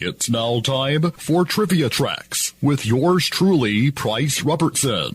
It's now time for Trivia Tracks with yours truly, Price Robertson.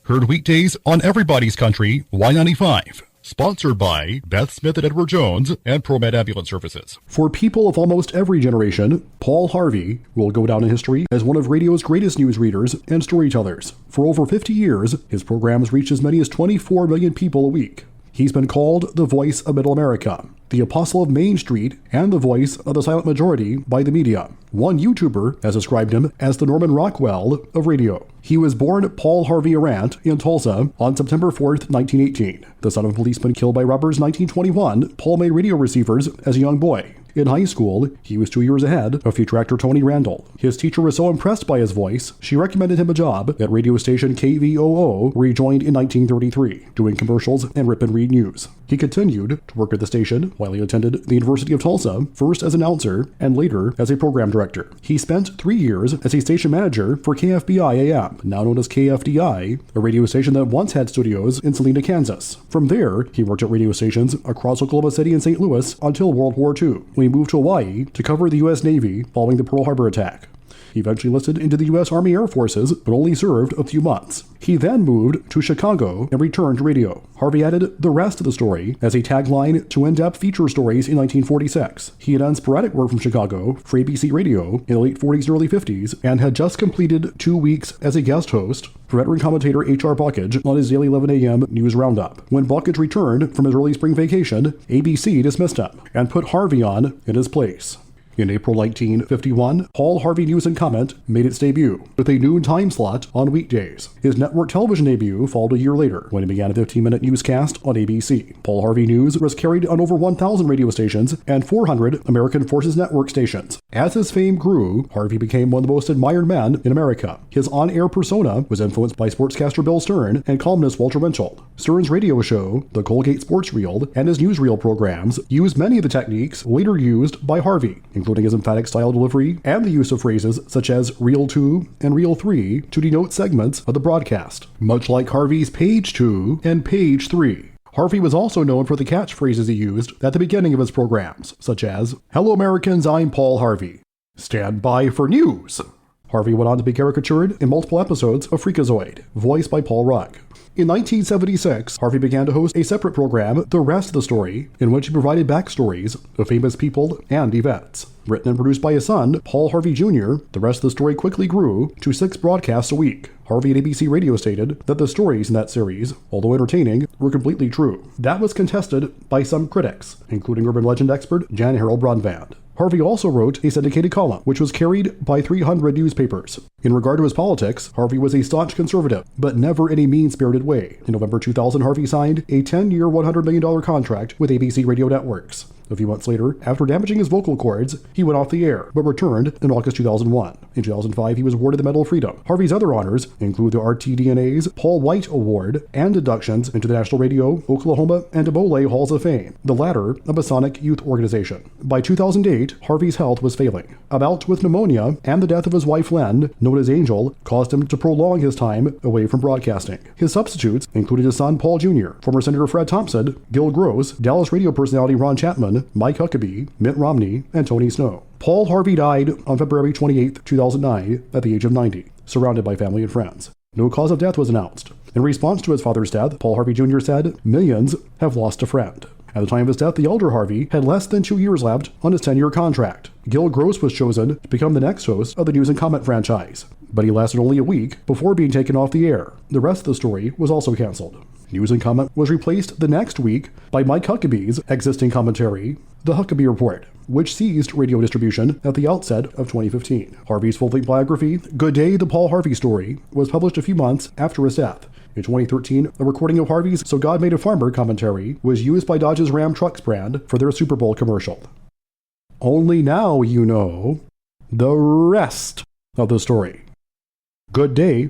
Heard weekdays on Everybody's Country, Y95. Sponsored by Beth Smith and Edward Jones and ProMed Ambulance Services. For people of almost every generation, Paul Harvey will go down in history as one of radio's greatest newsreaders and storytellers. For over 50 years, his programs reached as many as 24 million people a week. He's been called the voice of Middle America, the apostle of Main Street, and the voice of the silent majority by the media. One YouTuber has described him as the Norman Rockwell of radio. He was born Paul Harvey Arant in Tulsa on September 4th, 1918. The son of a policeman killed by robbers in 1921, Paul made radio receivers as a young boy. In high school, he was 2 years ahead of future actor Tony Randall. His teacher was so impressed by his voice, she recommended him a job at radio station KVOO, where he joined in 1933, doing commercials and rip and read news. He continued to work at the station while he attended the University of Tulsa, first as announcer and later as a program director. He spent 3 years as a station manager for KFBI AM, now known as KFDI, a radio station that once had studios in Salina, Kansas. From there, he worked at radio stations across Oklahoma City and St. Louis until World War II, when he moved to Hawaii to cover the U.S. Navy following the Pearl Harbor attack. He eventually enlisted into the U.S. Army Air Forces, but only served a few months. He then moved to Chicago and returned to radio. Harvey added the rest of the story as a tagline to in-depth feature stories in 1946. He had done sporadic work from Chicago for ABC Radio in the late 40s and early 50s, and had just completed 2 weeks as a guest host for veteran commentator H.R. Buckage on his daily 11 a.m. news roundup. When Buckage returned from his early spring vacation, ABC dismissed him and put Harvey on in his place. In April 1951, Paul Harvey News and Comment made its debut with a noon time slot on weekdays. His network television debut followed a year later when he began a 15-minute newscast on ABC. Paul Harvey News was carried on over 1,000 radio stations and 400 American Forces Network stations. As his fame grew, Harvey became one of the most admired men in America. His on-air persona was influenced by sportscaster Bill Stern and columnist Walter Winchell. Stern's radio show, The Colgate Sports Reel, and his newsreel programs used many of the techniques later used by Harvey, including his emphatic style delivery and the use of phrases such as Reel 2 and Reel 3 to denote segments of the broadcast, much like Harvey's Page 2 and Page 3. Harvey was also known for the catchphrases he used at the beginning of his programs, such as, "Hello Americans, I'm Paul Harvey. Stand by for news." Harvey went on to be caricatured in multiple episodes of Freakazoid, voiced by Paul Rugg. In 1976, Harvey began to host a separate program, The Rest of the Story, in which he provided backstories of famous people and events. Written and produced by his son, Paul Harvey Jr., The Rest of the Story quickly grew to 6 broadcasts a week. Harvey at ABC Radio stated that the stories in that series, although entertaining, were completely true. That was contested by some critics, including urban legend expert Jan Harold Bronvand. Harvey also wrote a syndicated column, which was carried by 300 newspapers. In regard to his politics, Harvey was a staunch conservative, but never in a mean-spirited way. In November 2000, Harvey signed a 10-year, $100 million contract with ABC Radio Networks. A few months later, after damaging his vocal cords, he went off the air, but returned in August 2001. In 2005, he was awarded the Medal of Freedom. Harvey's other honors include the RTDNA's Paul White Award and inductions into the National Radio, Oklahoma, and Ebola Halls of Fame, the latter a Masonic youth organization. By 2008, Harvey's health was failing. A bout with pneumonia and the death of his wife Len, known as Angel, caused him to prolong his time away from broadcasting. His substitutes included his son Paul Jr., former Senator Fred Thompson, Gil Gross, Dallas radio personality Ron Chapman, Mike Huckabee, Mitt Romney, and Tony Snow. Paul Harvey died on February 28, 2009, at the age of 90, surrounded by family and friends. No cause of death was announced. In response to his father's death, Paul Harvey Jr. said, "Millions have lost a friend." At the time of his death, the elder Harvey had less than 2 years left on his 10-year contract. Gil Gross was chosen to become the next host of the News and Comment franchise, but he lasted only a week before being taken off the air. The rest of the story was also canceled. News and Comment was replaced the next week by Mike Huckabee's existing commentary, The Huckabee Report, which ceased radio distribution at the outset of 2015. Harvey's full-length biography, Good Day, The Paul Harvey Story, was published a few months after his death. In 2013, a recording of Harvey's So God Made a Farmer commentary was used by Dodge's Ram Trucks brand for their Super Bowl commercial. Only now you know the rest of the story. Good day.